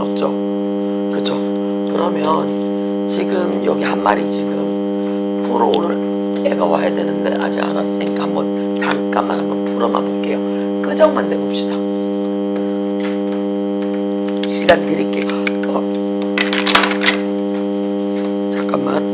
없죠. 그쵸? 그러면 지금 여기 한 마리 지금 풀어 오늘 애가 와야 되는데 아직 안 왔으니까 한번 잠깐만 한번 풀어만 볼게요. 끄적만 내봅시다. 시간 드릴게요. 잠깐만.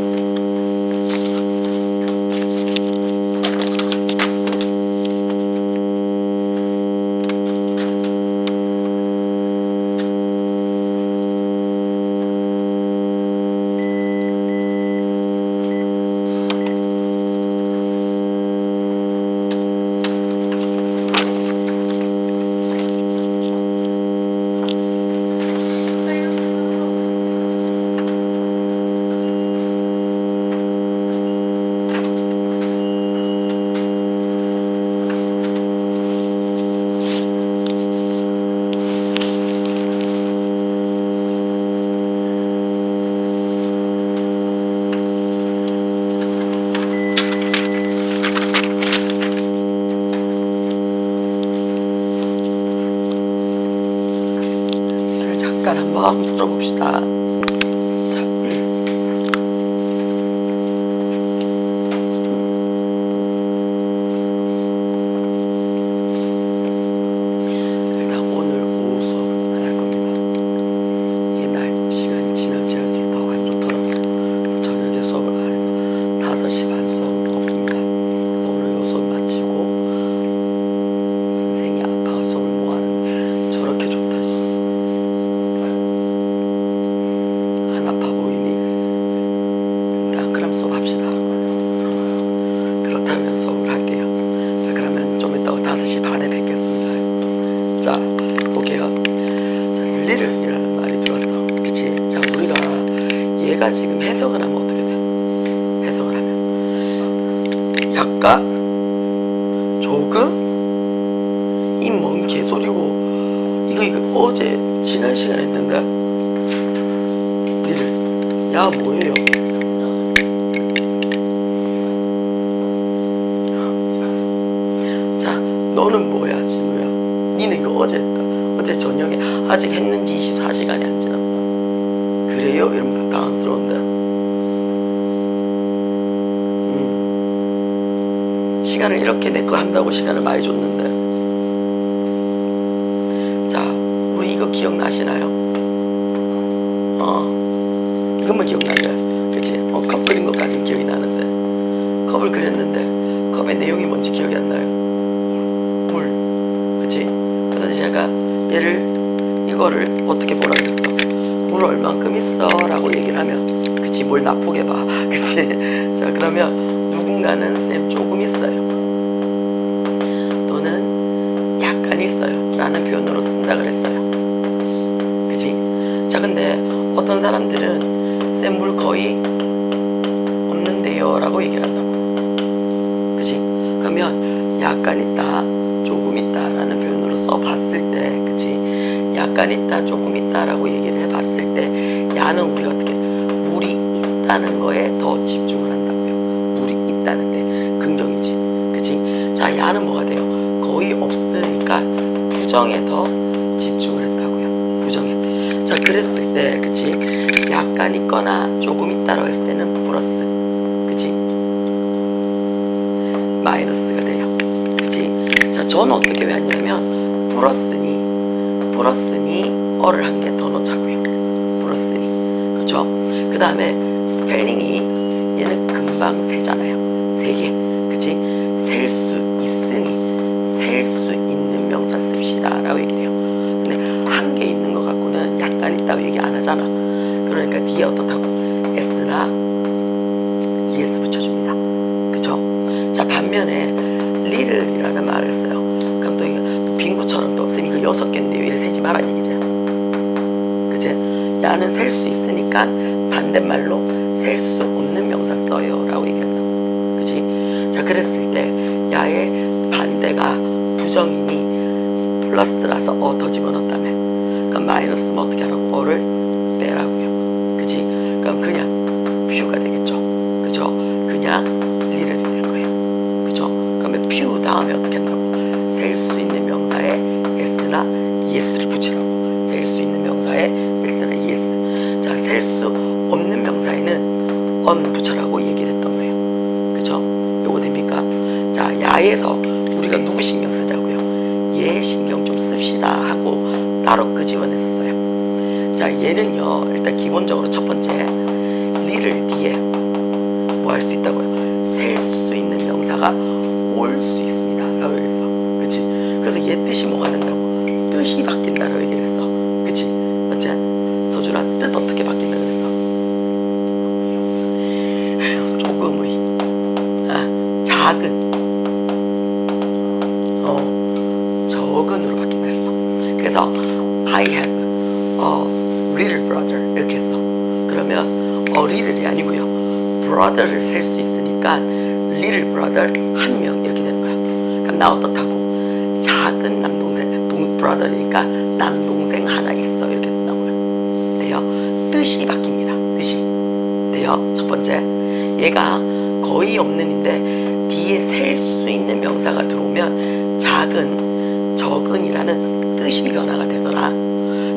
잠깐 한번 풀어봅시다. 일단 오늘 오후 수업은 안 할 겁니다. 옛날 시간이 지나면 지날수록 더 안 좋더라고요. 그래서 저녁에 수업을 안 해서 5시 반 수업 없습니다. 그래서 오늘 요 수업 마치고 선생이 아빠가 수업을 뭐 하는데 저렇게 좋다. 안 아파 보이니? 일단 그럼 수업 합시다. 그렇다면 수업을 할게요. 자, 그러면 좀 이따가 5시 반에 뵙겠습니다. 자, 볼게요. 자, 윤리를이라는 말이 들어왔어. 그치? 자, 우리가 얘가 지금 해석을 하면 어떻게 돼? 해석을 하면 약간 조금 이 뭔 개소리고 이거 어제 지난 시간에 했는데 야 뭐예요? 자, 너는 뭐야 진우야? 니는 이거 어제 했다. 어제 저녁에 아직 했는지 24시간이 안 지났다. 그래요? 이러면서 당황스러운데 시간을 이렇게 내 거 한다고 시간을 많이 줬는데. 자, 우리 이거 기억나시나요? 이것만 기억나죠? 그치? 컵 그린 것까지는 기억이 나는데 컵을 그렸는데 컵의 내용이 뭔지 기억이 안 나요. 물, 그치? 그래서 제가 이거를 어떻게 보라 그랬어? 물 얼만큼 있어? 라고 얘기를 하면 그치? 뭘 나쁘게 봐. 그치? 자, 그러면 누군가는 쌤 조금 있어요 또는 약간 있어요 라는 표현으로 쓴다 그랬어요. 그치? 자, 근데 어떤 사람들은 쌤 물 거의 없는데요 라고 얘기를 한다고. 그치? 그러면 약간 있다 조금 있다 라는 표현으로 써봤을 때 그치? 약간 있다 조금 있다 라고 얘기를 해봤을 때 야는 우리가 어떻게 물이 있다는 거에 더 집중을 한다고요. 물이 있다는데 긍정이지. 그치? 자, 야는 뭐가 돼요? 거의 없으니까 부정에 더 집중을 했다고요. 부정에. 자, 그랬을 때 그치? 약간 있거나 조금 있다라고 했을 때는 플러스, 그치? 마이너스가 돼요. 그치? 자, 저는 어떻게 외웠냐면 플러스니 어를 한 개 더 넣자고요. 플러스니. 그쵸? 그 다음에 스펠링이 얘는 금방 세잖아요. 3개. 그치? 셀 수 있으니 셀 수 있는 명사 씁시다 라고 얘기를 해요. 근데 한 개 있는 것 갖고는 약간 있다고 얘기 안 하잖아. 그러니까 뒤에 어떻다고? S나 ES 붙여줍니다. 그쵸? 자, 반면에 little이라는 말을 써요. 그럼 또 빙구처럼 또 쌤 이거 6개인데 왜 세지 말란 얘기죠. 그치? 야는 셀 수 있으니까 반대말로 셀 수 없는 명사 써요 라고 얘기한다고. 그치? 자, 그랬을 때 야의 반대가 부정이니 플러스라서 더 집어넣었다며. 그럼 마이너스면 어떻게 하라고? 어를 빼라고요. 그치? 그럼 그냥 퓨가 되겠죠. 그죠? 그냥 리를이 될 거예요. 그죠? 그러면 퓨 다음에 어떻게 한다고? 셀 수 있는 명사에 s나 es를 붙이라고. 셀 수 있는 명사에 언부처라고 얘기를 했던 거예요. 그죠? 요거 됩니까? 자, 야에서 우리가 누구 신경 쓰자고요? 얘 신경 좀 씁시다 하고 따로 끄집어냈었어요. 자, 얘는요, 일단 기본적으로 첫 번째 리를 뒤에 뭐 할 수 있다고요? 셀 수 있는 명사가 올 수 있습니다 라고 얘기했어. 그치? 그래서 얘 뜻이 뭐가 된다고? 뜻이 바뀐다라고 얘기를 했어. 그치? 맞지? 서준아, 뜻 어떻게 바뀐다 그랬어? 조금의, 작은, 적은으로 바뀐다 그랬어. 그래서 I have a little brother 이렇게 했어. 그러면 little이 아니고요, brother를 셀 수 있으니까 little brother 한 명 이렇게 되는 거야. 그럼 나 어떻다고? 작은 남동생, brother니까 남동생 하나 있어 이렇게 된다고요. 돼요? 뜻이 바뀝니다. 뜻이 돼요. 첫 번째, 얘가 거의 없는인데 뒤에 셀 수 있는 명사가 들어오면 작은, 적은이라는 뜻이 변화가 되더라.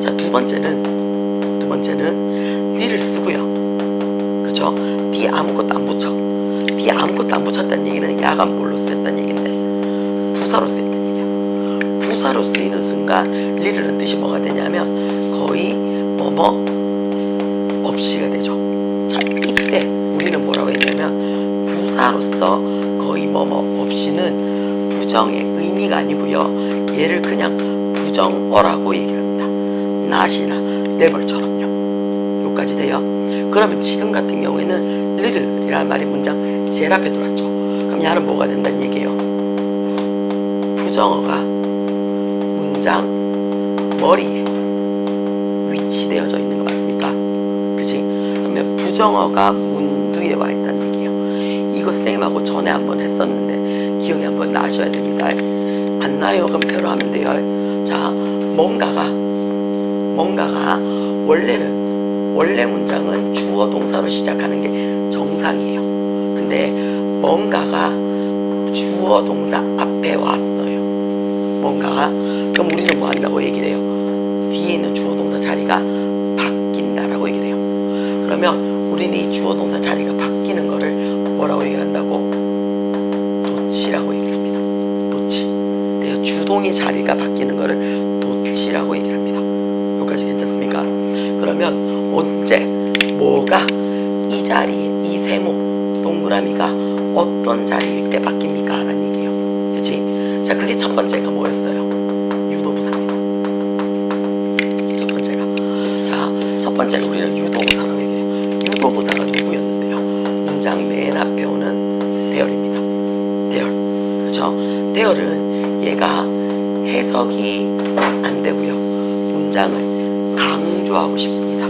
자, 두 번째는 li를 쓰고요. 그죠? 뒤에 아무것도 안 붙여. 뒤에 아무것도 안 붙였다는 얘기는 야간 뭘로 쓰였다는 얘기인데 부사로 쓰였다는 얘기야. 부사로 쓰이는 순간 li는 뜻이 뭐가 되냐면 거의 뭐뭐 없이가 되죠. 자, 이때 우리는 뭐라고 했냐면 부사로서 거의 뭐뭐 없이는 부정의 의미가 아니고요, 얘를 그냥 부정어라고 얘기를 합니다. not이나 never처럼요. 여기까지 돼요. 그러면 지금 같은 경우에는 little이라는 말이 문장 제일 앞에 들어왔죠. 그럼 얘는 뭐가 된다는 얘기예요? 부정어가 문장 머리에 위치되어져 있는 거 맞습니까? 그치? 그러면 부정어가 문 뒤에 와 있다는 얘기예요. 이거 쌤하고 전에 한번 했었는데 기억이 한번 나셔야 됩니다. 안 나요? 그럼 새로 하면 돼요. 자, 뭔가가 원래 문장은 주어 동사로 시작하는 게 정상이에요. 근데 뭔가가 주어 동사 앞에 왔어요. 뭔가가. 그럼 우리는 뭐 한다고 얘기를 해요? 뒤에 있는 주어 동사 자리가 바뀐다라고 얘기를 해요. 그러면 우리는 이 주어 동사 자리가 바뀌는 거를 뭐라고 얘기를 한다고? 도치라고 얘기를 합니다. 도치. 내가 주동의 자리가 바뀌는 거를 도치라고 얘기를 합니다. 여기까지 괜찮습니까? 그러면 언제 뭐가 이 자리에, 이 세모 동그라미가 어떤 자리일 때 바뀝니까? 라는 얘기예요. 그치? 자, 그게 첫 번째가 뭐였어요? 유도부사입니다. 첫 번째가. 자, 첫 번째는 우리는 유도부사라고 얘기해요. 유도부사가 누구였는데요? 문장 맨 앞에 오는 대열입니다. 대열. 그쵸? 대열은 얘가 해석이 안 되고요, 문장을 강조하고 싶습니다.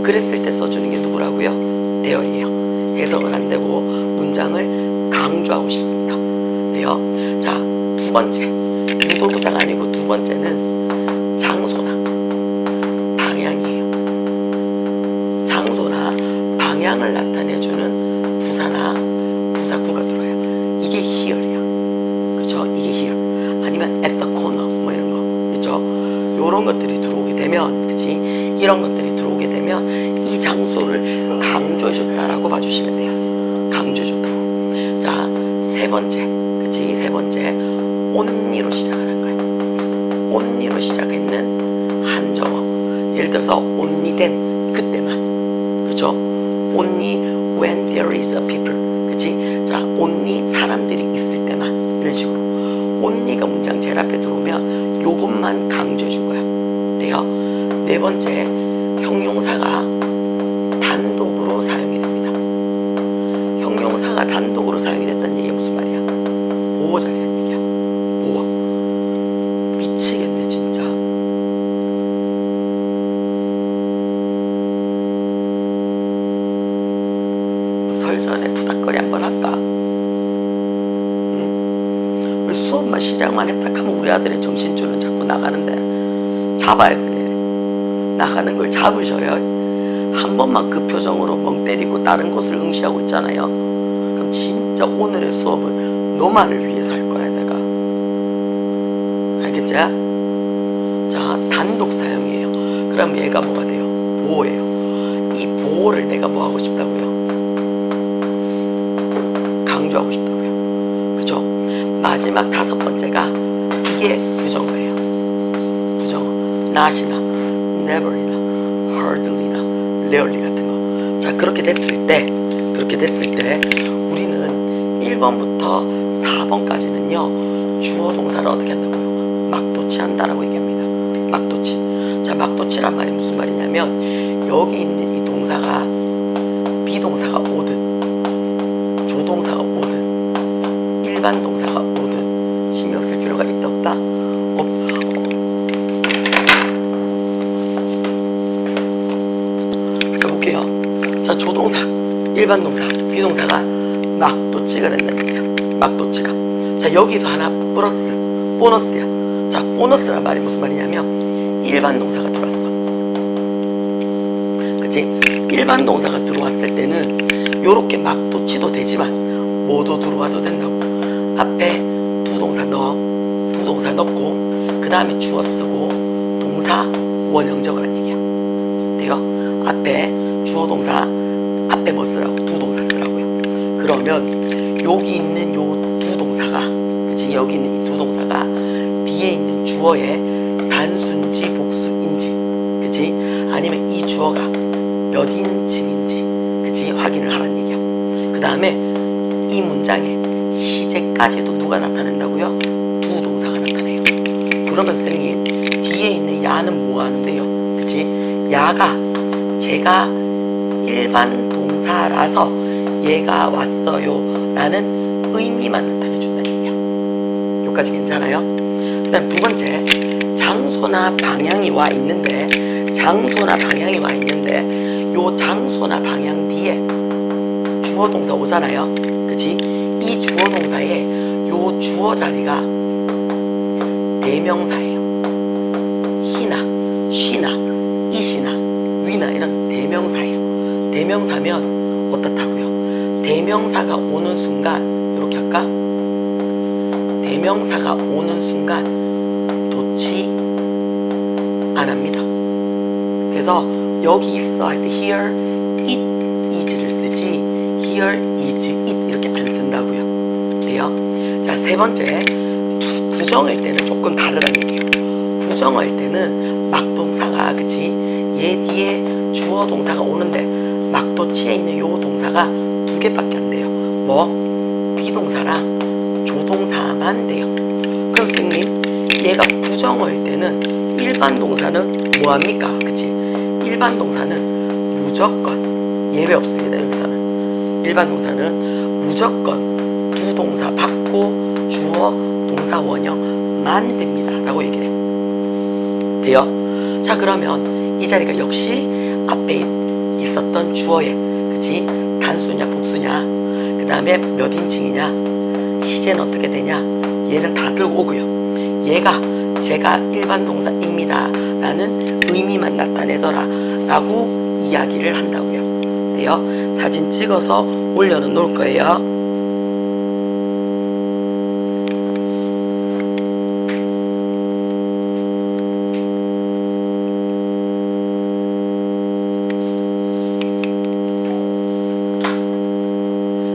그랬을 때 써주는 게 누구라고요? 대열이에요. 해석은 안 되고 문장을 강조하고 싶습니다. 돼요? 자, 두 번째, 유도부사가 아니고 두 번째는 장소나 방향이에요. 장소나 방향을 나타내주는 부사나 부사구가 들어요. 이게 here이야. 그쵸? 이게 here. 아니면 at the corner 뭐 이런 거. 그쵸? 요런 것들이 들어오게 되면, 그치? 이런 것들이 들어오게 되면 이 장소를 강조해줬다라고 봐주시면 돼요. 강조해줬다고. 자, 세 번째, 그치? 세 번째, only로 시작하는 거예요. only로 시작했는 한정어. 예를 들어서 only then, 그때만. 그쵸? only when there is a people. 그치? 자, only 사람들이 있을 때만. 이런 식으로. only가 문장 제일 앞에 들어오면 요것만 강조해준 거야. 돼요? 네 번째, 형용사가 단독으로 사용이 됩니다. 형용사가 단독으로 사용이 됐다는 얘기가 무슨 말이야? 보호 자리라는 얘기야. 보호. 미치겠네 진짜. 설전에 부닥거리 한번 할까? 응? 왜 수업만 시작만 했다 하면 우리 아들의 정신줄은 자꾸 나가는데 잡아야 돼. 나가는 걸 잡으셔요. 한 번만 그 표정으로 멍 때리고 다른 곳을 응시하고 있잖아요. 그럼 진짜 오늘의 수업은 너만을 위해서 할 거야 내가. 알겠지? 자, 단독 사용이에요. 그럼 얘가 뭐가 돼요? 보호예요. 이 보호를 내가 뭐 하고 싶다고요? 강조하고 싶다고요. 그죠? 마지막 5번째가 이게 부정어예요. 부정어. not이나 never이나 hardly나 rarely 같은 거. 자, 그렇게 됐을 때 우리는 1번부터 4번까지는요 주어 동사를 어떻게 한다고요? 막도치 한다라고 얘기합니다. 막도치. 자, 막도치란 말이 무슨 말이냐면 여기 있는 이 동사가 비동사가 오든 조동사가 오든 일반 동사가 오든 신경 쓸 필요가 있다 없다? 자, 볼게요. 자, 조동사, 일반 동사, 비동사가 막도치가 된다는 얘기야. 막도치가. 자, 여기서 하나 플러스 보너스야. 자, 보너스란 말이 무슨 말이냐면 일반 동사가 들어왔어. 그치? 일반 동사가 들어왔을 때는 요렇게 막도치도 되지만 뭐도 들어와도 된다고. 앞에 두 동사 넣고 그 다음에 주어 쓰고 동사 원형 적으란 얘기야. 돼요? 앞에 주어 동사 앞에 뭐 쓰라고? 두 동사 쓰라고요. 그러면 여기 있는 요 두 동사가, 그치? 여기 있는 이 두 동사가 뒤에 있는 주어의 단수인지 복수인지, 그치? 아니면 이 주어가 몇 인칭인지, 그치? 확인을 하라는 얘기야. 그 다음에 이 문장에 시제까지도 누가 나타낸다고요? 두 동사가 나타내요. 그러면 선생님 뒤에 있는 야는 뭐 하는데요? 그치? 야가 제가 일반 동사라서 얘가 왔어요 라는 의미만 나타내준다는 얘기야. 여기까지 괜찮아요? 그 다음 두 번째, 장소나 방향이 와 있는데 요 장소나 방향 뒤에 주어 동사 오잖아요. 그치? 이 주어 동사에 요 주어 자리가 대명사예요. 히나, 쉬나, 이시나, 위나 이런 대명사예요. 대명사면 어떻다고요? 대명사가 오는 순간 이렇게 할까? 대명사가 오는 순간 도치 안 합니다. 그래서 여기 있어 할 때 here it is를 쓰지 here is it 이렇게 안 쓴다고요. 돼요? 자, 세 번째, 부정할 때는 조금 다르다는 얘기예요. 부정할 때는 막동사가, 그치? 얘 뒤에 주어 동사가 오는데 막도치에 있는 요 동사가 두 개밖에 안 돼요. 뭐? 비동사랑 조동사만 돼요. 그럼 선생님, 얘가 부정할 때는 일반 동사는 뭐합니까? 그치? 일반 동사는 무조건 예외 없습니다. 여기서는 일반 동사는 무조건 두 동사 받고 주어 동사 원형만 됩니다 라고 얘기를 해. 돼요? 자, 그러면 이 자리가 역시 앞에 있었던 주어에, 그치? 단수냐 복수냐, 그 다음에 몇 인칭이냐, 시제는 어떻게 되냐, 얘는 다 들고 오고요. 얘가 제가 일반 동사입니다 라는 의미만 나타내더라 라고 이야기를 한다고요. 돼요? 사진 찍어서 올려는 놓을 거예요.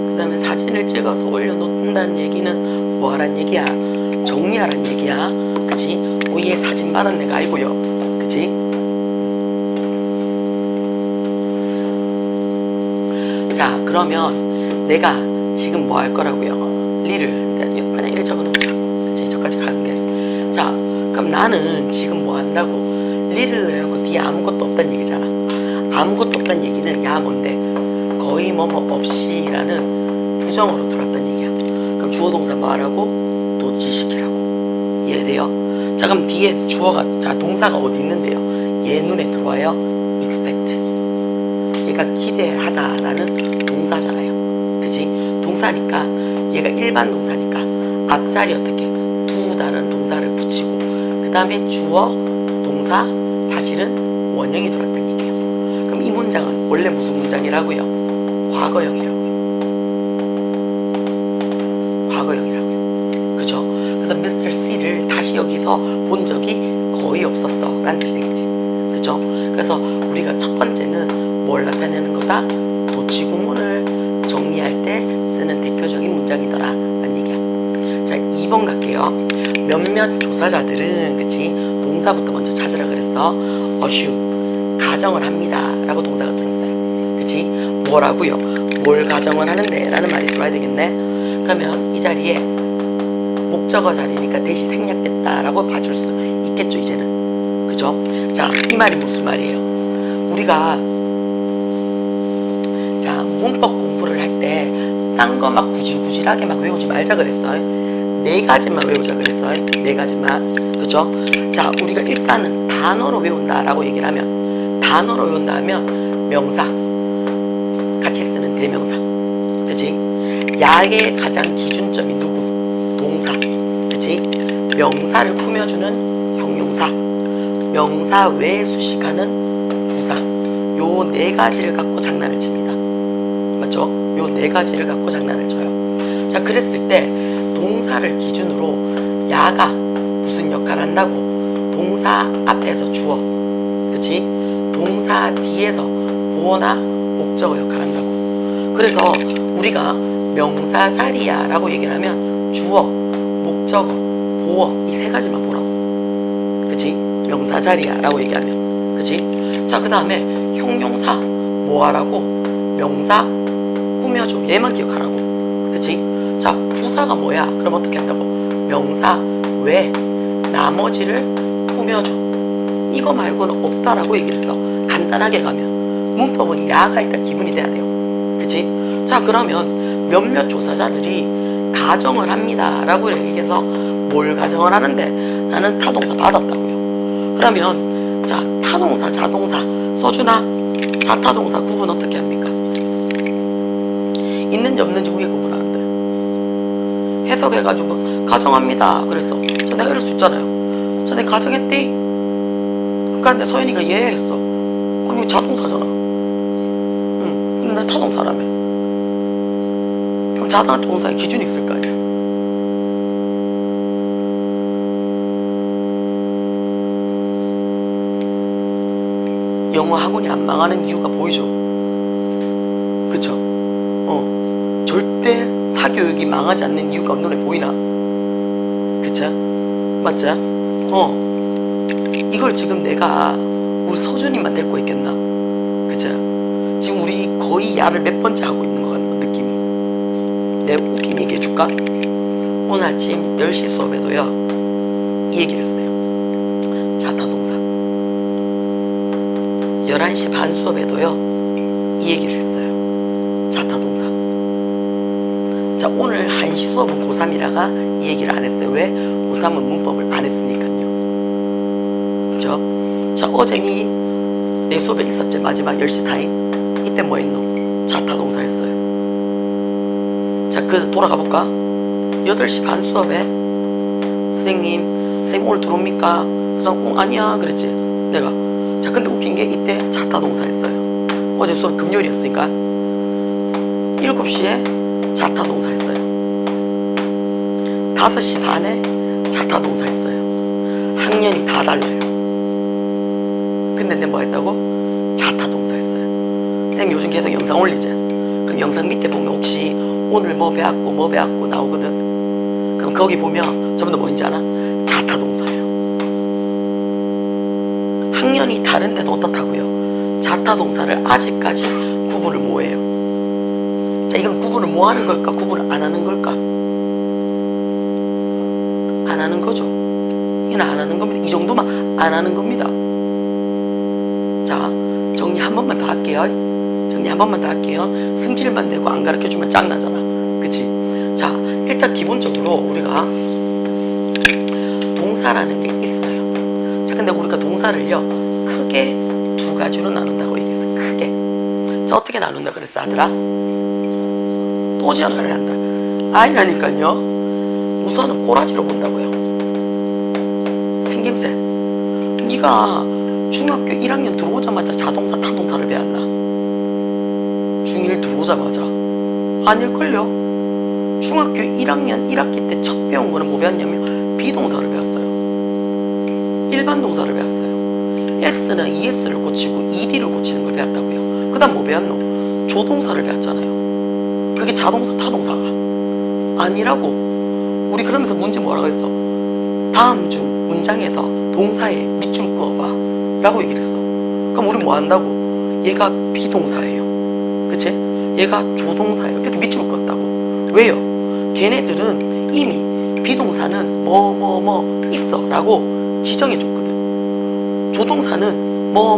그 다음에 사진을 찍어서 올려놓는다는 얘기는 뭐 하란 얘기야? 정리하란 얘기야. 그치? 위에 사진 받은 내가 알고요. 그치? 자, 그러면 내가 지금 뭐 할 거라고요? 리를 그냥 이렇게 적어놓자. 그치? 저까지 가는 게. 자, 그럼 나는 지금 뭐 한다고? 리를 해놓고 뒤에 아무것도 없다는 얘기잖아. 아무것도 없다는 얘기는 야 뭔데? 거의 뭐뭐 없이라는 부정어로 들어왔다는 얘기야. 그럼 주어 동사 뭐 하라고? 도치시키라고. 이해돼요? 자, 그럼 뒤에 주어가, 자, 동사가 어디 있는데요? 얘 눈에 들어와요? expect. 얘가 기대하다라는 동사잖아요. 그치? 동사니까 얘가 일반 동사니까 앞자리 어떻게? 두다라는 동사를 붙이고 그 다음에 주어, 동사, 사실은 원형이 들어왔다는 얘기예요. 그럼 이 문장은 원래 무슨 문장이라고요? 과거형이라고요. 과거형이라고요. 그죠? 그래서 Mr. C를 다시 여기서 본 적이 거의 없었어 라는 뜻이 되겠지. 그죠? 그래서 우리가 첫 번째는 뭘 나타내는 거다? 도치구문을 정리할 때 쓰는 대표적인 문장이더라 라는 얘기야. 자, 2번 갈게요. 몇몇 조사자들은 그치 동사부터 먼저 찾으라 그랬어. assume 가정을 합니다 라고 동사가 들었어요. 그치 뭐라고요? 뭘 가정을 하는데 라는 말이 들어야 되겠네. 그러면 이 자리에 목적어 자리니까 대시 생략됐다 라고 봐줄 수 있겠죠 이제는. 그죠? 자, 이 말이 무슨 말이에요? 우리가 자 문법 공부를 할 때 딴 거 막 구질구질하게 막 외우지 말자 그랬어요. 네 가지만 외우자 그랬어요. 네 가지만. 그죠? 자, 우리가 일단은 단어로 외운다라고 얘기를 하면, 단어로 외운다 하면 명사, 같이 쓰는 대명사, 그치? 야의 가장 기준점이 누구? 동사, 그치? 명사를 꾸며주는 형용사, 명사 외에 수식하는 부사, 요 네 가지를 갖고 장난을 칩니다. 맞죠? 요 네 가지를 갖고 장난을 쳐요. 자, 그랬을 때 동사를 기준으로 야가 무슨 역할을 한다고? 동사 앞에서 주어, 그치? 동사 뒤에서 보어나 목적어 역할을 한다고. 그래서 우리가 명사 자리야 라고 얘기를 하면 주어, 목적어, 보어 이 세 가지만 보라고. 그치? 명사 자리야 라고 얘기하면. 그치? 자, 그 다음에 형용사 뭐 하라고? 명사 꾸며줘. 얘만 기억하라고. 그치? 자, 부사가 뭐야? 그럼 어떻게 한다고? 명사 외 나머지를 꾸며줘. 이거 말고는 없다라고 얘기를 했어. 간단하게 가면 문법은 야가 일단 기본이 돼야 돼요. 그치? 자, 그러면 몇몇 조사자들이 가정을 합니다 라고 얘기해서 뭘 가정을 하는데 나는 타동사 받았다고요. 그러면 자, 타동사 자동사 써주나? 자타동사 구분 어떻게 합니까? 있는지 없는지 우리가 구분하는데 해석해가지고 가정합니다 그랬어. 자, 내가 이럴 수 있잖아요. 자, 내가 가정했디? 그러니까 서연이가 예 했어. 그럼 이거 자동사잖아. 응. 근데 나 타동사라며. 그럼 자동사의 기준이 있을 거 아니야. 영어 학원이 안 망하는 이유가 보이죠? 그쵸? 절대 사교육이 망하지 않는 이유가 눈에 보이나? 그쵸? 맞죠? 이걸 지금 내가 우리 서준이만 데리고 있겠나? 그쵸? 지금 우리 거의 야를 몇 번째 하고 있는 것 같은 느낌이. 내가 웃긴 얘기 해줄까? 오늘 아침 10시 수업에도요 이 얘기를 했어요. 자타동사. 11시 반 수업에도요 이 얘기를 했어요. 자타동사. 자, 오늘 1시 수업은 고3이라가 이 얘기를 안 했어요. 왜? 고3은 문법을 안 했으니까요. 그쵸? 자, 어제 내 수업에 있었지. 마지막 10시 타임. 이때 뭐 했노? 자타동사 했어요. 자, 돌아가 볼까? 8시 반 수업에 선생님 오늘 들어옵니까? 그래서 아니야 그랬지 내가. 자, 근데 웃긴 게 이때 자타동사 했어요. 어제 수업 금요일이었으니까 7시에 자타동사 했어요. 5시 반에 자타동사 했어요. 학년이 다 달라요. 근데 내가 뭐 했다고? 자타동사 했어요. 선생님 요즘 계속 영상 올리지? 그럼 영상 밑에 보면 혹시 오늘 뭐 배웠고 나오거든? 그럼 거기 보면 전부 다 뭐인지 알아? 자타동사예요. 학년이 다른데도 어떻다고요? 자타동사를 아직까지 구분을 뭐해요? 자, 이건 구분을 뭐 하는 걸까? 구분을 안 하는 걸까? 안 하는 거죠. 이건 안 하는 겁니다. 이 정도만 안 하는 겁니다. 자, 정리 한 번만 더 할게요. 승질만 내고 안 가르쳐주면 짱나잖아. 그치? 자, 일단 기본적으로 우리가 동사라는 게 있어요. 자, 근데 우리가 동사를요 크게 두 가지로 나눈다고 얘기했어. 크게. 자, 어떻게 나눈다 그랬어 아들아? 또 지랄을 한다. 아니라니까요. 우선은 꼬라지로 본다고요. 생김새. 네가 중학교 1학년 들어오자마자 자동사 타동사를 배웠나? 중1 들어오자마자? 아닐걸요? 중학교 1학년 1학기 때 첫 배운 거는 뭐 배웠냐면 비동사를 배웠어요. 일반 동사를 배웠어요. S나 ES를 고치고 ED를 고치는 걸 배웠다고요. 그 다음 뭐 배웠노? 조동사를 배웠잖아요. 그게 자동사 타동사가 아니라고. 우리 그러면서 문제 뭐라고 했어? 다음 중 문장에서 동사에 밑줄 그어봐 라고 얘기를 했어. 그럼 우리 뭐 한다고? 얘가 비동사예요, 그치? 얘가 조동사예요, 이렇게 밑줄 그었다고. 왜요? 걔네들은 이미 비동사는 뭐 있어 라고 지정해 줬거든. 조동사는 뭐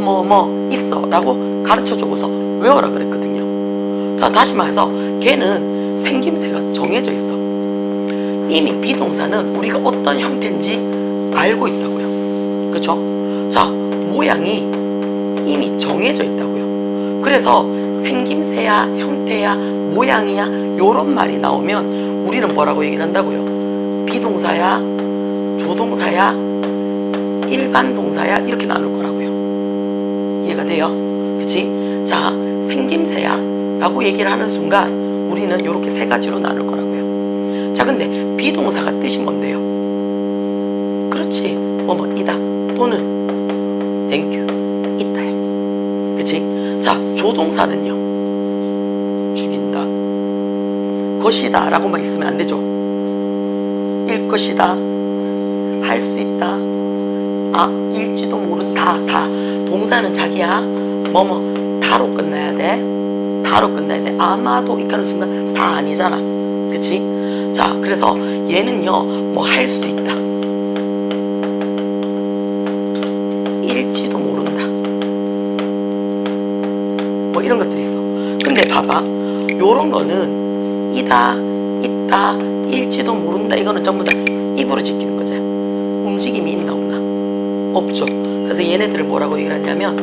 있어 라고 가르쳐 주고서 외워라 그랬거든요. 자, 다시 말해서 걔는 생김새가 정해져 있어. 이미 비동사는 우리가 어떤 형태인지 알고 있다고요, 그쵸? 자, 모양이 이미 정해져 있다고요. 그래서 생김새야, 형태야, 모양이야 요런 말이 나오면 우리는 뭐라고 얘기를 한다고요? 비동사야, 조동사야, 일반 동사야 이렇게 나눌 거라고요. 이해가 돼요? 그치? 자, 생김새야 라고 얘기를 하는 순간 우리는 이렇게 세 가지로 나눌 거라고요. 자, 근데 비동사가 뜻이 뭔데요? 그렇지, 이다 또는 땡큐 있다요, 그치? 자, 조동사는요, 죽인다, 것이다 라고만 있으면 안 되죠. 일 것이다, 할 수 있다, 일지도 모른다, 다. 동사는 자기야 다로 끝나야 돼, 다로 끝나야 돼. 아마도 이까는 순간 다 아니잖아, 그치? 자, 그래서 얘는요 할 수 있다, 일지도 모른다, 이런 것들이 있어. 근데 봐봐, 요런 거는 이다, 있다, 일지도 모른다 이거는 전부 다 입으로 지키는 거죠. 움직임이 있나 없나? 없죠. 그래서 얘네들을 뭐라고 얘기를 하냐면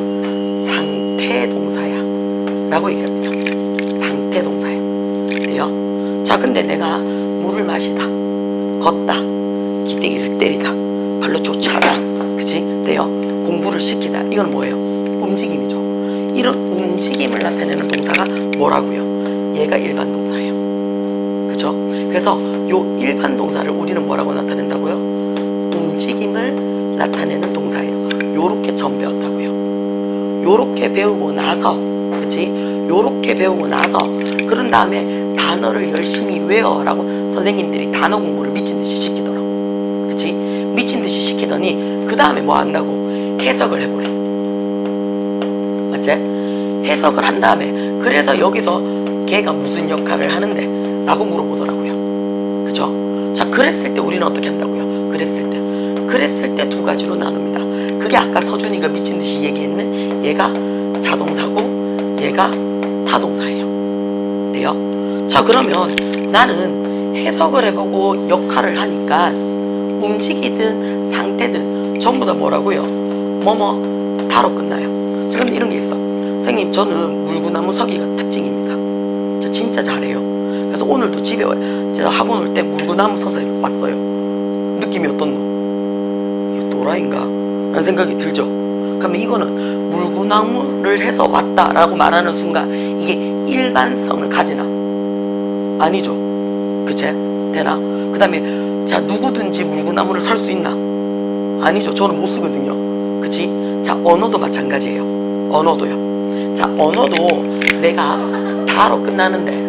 상태동사야 라고 얘기를 합니다. 상태동사야 돼요. 자, 근데 내가 물을 마시다, 걷다, 기대기를 때리다, 발로 쫓아다, 그치? 돼요. 공부를 시키다, 이건 뭐예요? 움직임이죠. 이런 움직임을 나타내는 동사가 뭐라고요? 얘가 일반 동사예요, 그죠? 그래서 요 일반 동사를 우리는 뭐라고 나타낸다고요? 움직임을 나타내는 동사예요. 요렇게 처음 배웠다고요. 요렇게 배우고 나서, 그치? 요렇게 배우고 나서 그런 다음에 단어를 열심히 외워라고 선생님들이 단어 공부를 미친듯이 시키더라고, 그치? 미친듯이 시키더니 그 다음에 뭐 한다고? 해석을 해보래, 맞지? 해석을 한 다음에 그래서 여기서 걔가 무슨 역할을 하는데 라고 물어보더라고요, 그쵸? 자, 그랬을 때 우리는 어떻게 한다고요? 그랬을 때 두 가지로 나눕니다. 그게 아까 서준이가 미친듯이 얘기했는 얘가 자동사고 얘가 타동사예요, 돼요? 자, 그러면 나는 해석을 해보고 역할을 하니까 움직이든 상태든 전부 다 뭐라고요? 다로 끝나요. 자, 근데 이런 게 있어. 선생님, 저는 물구나무 서기가 특징입니다. 저 진짜 잘해요. 그래서 오늘도 집에 제가 학원 올 때 물구나무 서서 왔어요. 느낌이 어떻노? 이거 또라이인가? 라는 생각이 들죠. 그러면 이거는 물구나무를 해서 왔다라고 말하는 순간 이게 일반성을 가지나? 아니죠, 그치? 되나? 그 다음에 자, 누구든지 물구나무를 설 수 있나? 아니죠. 저는 못 쓰거든요, 그치? 자, 언어도 마찬가지예요. 언어도요. 자, 언어도 내가 다로 끝나는데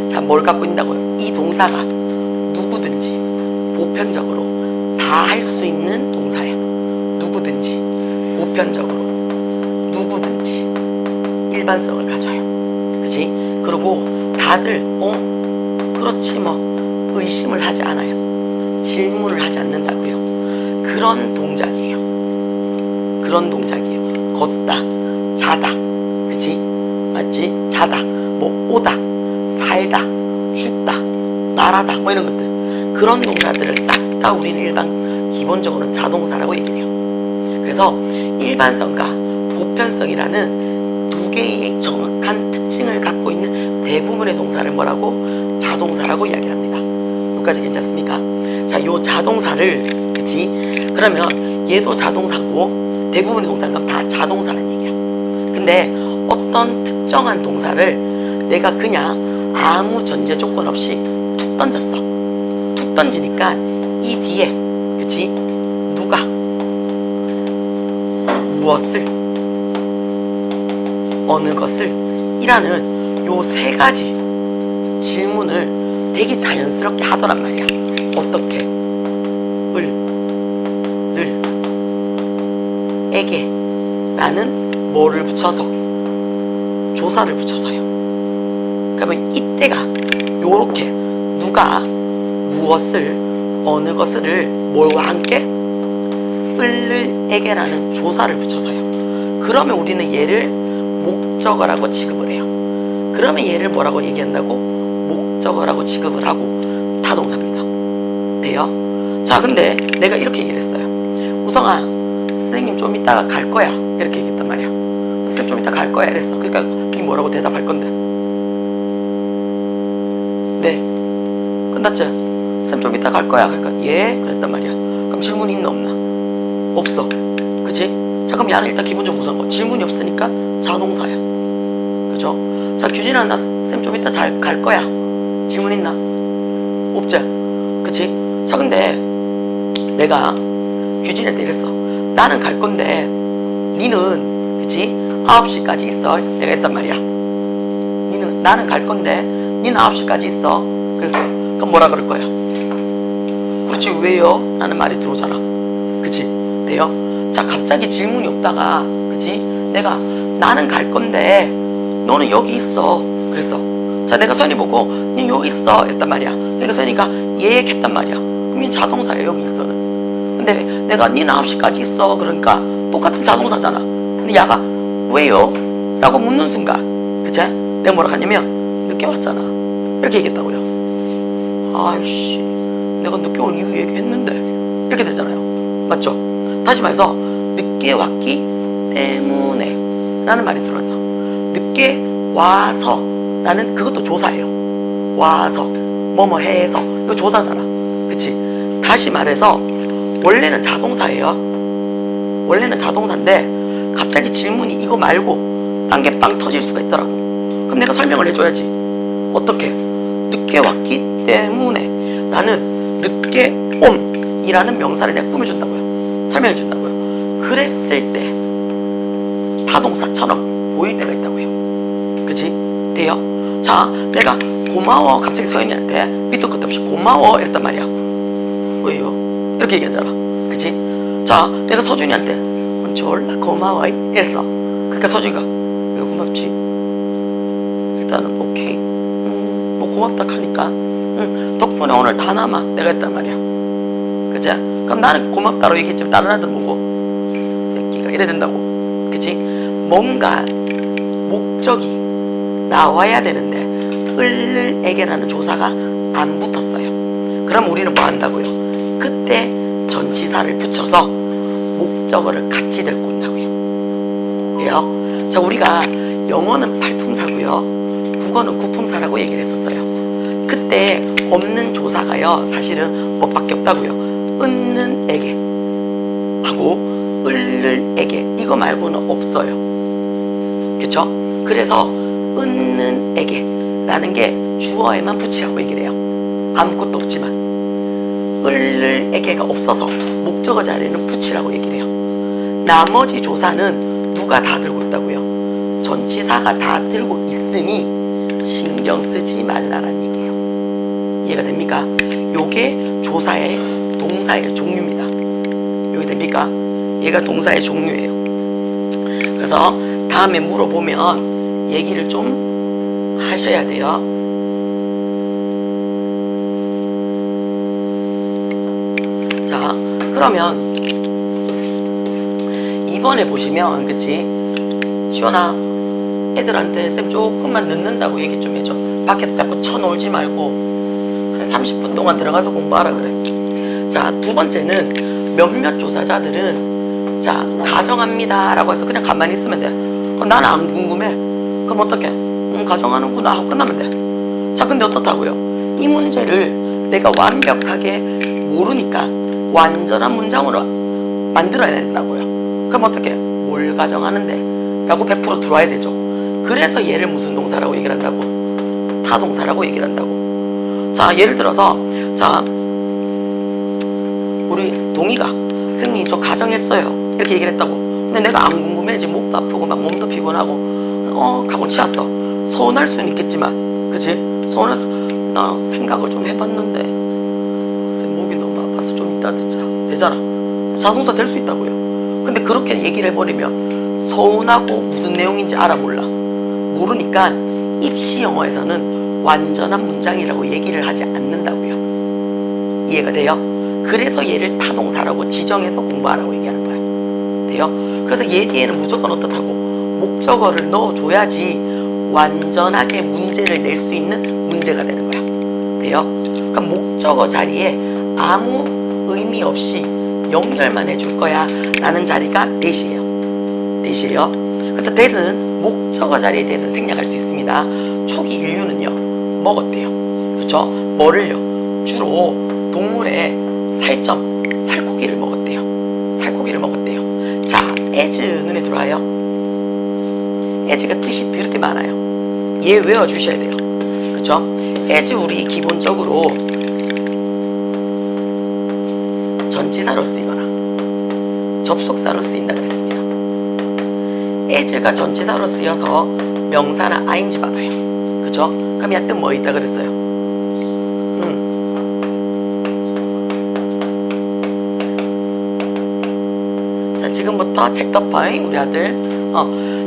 자, 뭘 갖고 있다고요? 이 동사가 누구든지 보편적으로 다 할 수 있는 동사야. 누구든지 보편적으로 누구든지 일반성을 가져요, 그치? 그리고 다들 그렇지 의심을 하지 않아요. 질문을 하지 않는다고요. 그런 동작이에요. 걷다, 자다, 그치? 맞지? 자다, 오다, 살다, 죽다, 말하다, 이런 것들, 그런 동사들을 싹 다 우리는 일반 기본적으로는 자동사라고 얘기를 해요. 그래서 일반성과 보편성이라는 두 개의 정확한 특징을 갖고 있는 대부분의 동사를 뭐라고? 자동사라고 이야기를 합니다. 여기까지 괜찮습니까? 자, 요 자동사를, 그치? 그러면 얘도 자동사고 대부분의 동사는 그럼 다 자동사라는 얘기야. 근데 어떤 특정한 동사를 내가 그냥 아무 전제 조건 없이 툭 던졌어. 툭 던지니까 이 뒤에, 그치? 누가 무엇을 어느 것을 이라는 요 세 가지 질문을 되게 자연스럽게 하더란 말이야. 어떻게? 을, 늘, 에게 라는 뭐를 붙여서, 조사를 붙여서요. 그러면 이때가 요렇게 누가 무엇을 어느 것을 뭘와 함께 을을 에게라는 조사를 붙여서요. 그러면 우리는 얘를 목적어라고 취급을 해요. 그러면 얘를 뭐라고 얘기한다고? 목적어라고 취급을 하고 타동사입니다. 돼요? 자, 근데 내가 이렇게 얘기를 했어요. 우성아, 선생님 좀 이따가 갈 거야. 이렇게 얘기했단 말이야. 선생님 좀 이따 갈 거야 이랬어. 그러니까 니 뭐라고 대답할 건데? 네, 끝났지? 선생님 좀 이따 갈 거야. 그러니까 예? 그랬단 말이야. 그럼 질문이 있나 없나? 없어. 그치? 자, 그럼 야는 일단 기본적으로 무슨 거? 질문이 없으니까 자동사야. 그죠? 자, 규진아, 나 쌤 좀 이따 잘 갈 거야. 질문 있나? 없지? 그치? 자, 근데 내가 규진한테 이랬어. 나는 갈 건데 니는, 그치? 9시까지 있어. 내가 했단 말이야. 나는 갈 건데 니는 9시까지 있어. 그랬어. 그럼 뭐라 그럴 거야? 그렇지, 왜요? 라는 말이 들어오잖아. 그치? 돼요? 자, 갑자기 질문이 없다가, 그치? 내가 나는 갈 건데 너는 여기 있어. 그랬어. 자, 내가 선이 보고 니 여기 있어 했단 말이야. 내가 선이가 예 했단 말이야. 그럼 이 자동사야, 여기 있어는. 근데 내가 니는 9시까지 있어. 그러니까 똑같은 자동사잖아. 근데 야가 왜요? 라고 묻는 순간, 그치? 내가 뭐라 하냐면 늦게 왔잖아. 이렇게 얘기했다고요. 아이씨, 내가 늦게 올 이유 얘기했는데. 이렇게 되잖아요. 맞죠? 다시 말해서 늦게 왔기 때문에 라는 말이 들어왔죠. 늦게 와서 라는 그것도 조사예요. 와서 뭐뭐 해서 이거 조사잖아. 그치? 다시 말해서 원래는 자동사예요. 원래는 자동사인데 갑자기 질문이 이거 말고 딴 게 빵 터질 수가 있더라고. 그럼 내가 설명을 해줘야지. 어떻게? 늦게 왔기 때문에 라는 늦게 옴이라는 명사를 내가 꾸며준다고요. 설명해준다고요. 그랬을 때 타동사처럼 보일 때가 있다고요. 그치? 돼요? 자, 내가 고마워 갑자기 서연이한테 밑도 끝도 없이 고마워 이랬단 말이야. 왜요? 이렇게 얘기하잖아. 그치? 자, 내가 서준이한테 졸라 고마워 이랬어. 그러니까 서준이가 왜 고맙지? 일단은 오케이. 뭐 고맙다 하니까 덕분에 오늘 다 남아 내가 했단 말이야. 그치? 그럼 나는 고맙다로 얘기했지만 다른 아들 보고 이 새끼가 이래 된다고. 그치? 뭔가 목적이 나와야 되는데 을을에게라는 조사가 안 붙었어요. 그럼 우리는 뭐 한다고요? 그때 전치사를 붙여서 목적어를 같이 들고 온다고요. 돼요? 자, 우리가 영어는 팔품사고요. 국어는 구품사라고 얘기를 했었어요. 그때 없는 조사가요, 사실은 뭐밖에 없다고요. 은는 에게 하고 을을 에게 이거 말고는 없어요. 그쵸? 그래서 은는 에게 라는 게 주어에만 붙이라고 얘기를 해요. 아무것도 없지만 을을 에게가 없어서 목적어 자리에는 붙이라고 얘기를 해요. 나머지 조사는 누가 다 들고 있다고요? 전치사가 다 들고 있으니 신경 쓰지 말라는 얘기예요. 이해가 됩니까? 요게 조사의 동사의 종류입니다. 여기 됩니까? 얘가 동사의 종류예요. 그래서 다음에 물어보면 얘기를 좀 하셔야 돼요. 자, 그러면 이번에 보시면, 그치? 시원아, 애들한테 쌤 조금만 늦는다고 얘기 좀 해줘. 밖에서 자꾸 쳐놀지 말고 한 30분 동안 들어가서 공부하라 그래. 자, 두 번째는 몇몇 조사자들은 자, 가정합니다 라고 해서 그냥 가만히 있으면 돼. 나는 안 궁금해. 그럼 어떡해? 가정하는구나 하고 끝나면 돼. 자, 근데 어떻다고요? 이 문제를 내가 완벽하게 모르니까 완전한 문장으로 만들어야 된다고요. 그럼 어떻게? 뭘 가정하는데? 라고 100% 들어와야 되죠. 그래서 얘를 무슨 동사라고 얘기를 한다고? 타동사라고 얘기를 한다고. 자, 예를 들어서 자, 우리 동이가 선생님 저 가정했어요 이렇게 얘기를 했다고. 근데 내가 안 궁금해. 지금 목도 아프고 막 몸도 피곤하고 가고 치웠어. 서운할 수는 있겠지만, 그치? 서운할 수. 나 생각을 좀 해봤는데 선생님 목이 너무 아파서 좀 이따 듣자. 되잖아. 자동차 될 수 있다고요. 근데 그렇게 얘기를 해버리면 서운하고 무슨 내용인지 알아 몰라. 모르니까 입시 영어에서는 완전한 문장이라고 얘기를 하지 않는다고요. 이해가 돼요? 그래서 얘를 타동사라고 지정해서 공부하라고 얘기하는 거야. 돼요? 그래서 얘 뒤에는 무조건 어떻다고 목적어를 넣어줘야지 완전하게 문제를 낼 수 있는 문제가 되는 거야. 돼요? 그러니까 목적어 자리에 아무 의미 없이 연결만 해줄 거야 라는 자리가 that이에요. that이에요. 그래서 that은 목적어 자리에 대해서 생략할 수 있습니다. 초기 인류는요 먹었대요. 그렇죠? 뭐를요? 주로 동물의 살점, 살코기를 먹었대요. 살코기를 먹었대요. 자, as 눈에 들어와요. as가 뜻이 더럽게 많아요. 얘 외워주셔야 돼요. 그렇죠? as 우리 기본적으로 전치사로 쓰이거나 접속사로 쓰인다 그랬습니다. as가 전치사로 쓰여서 명사나 ing 받아요. 그죠? 그럼 야 뜻 뭐 있다 그랬어요? 자, 지금부터 책 덮어잉 우리 아들.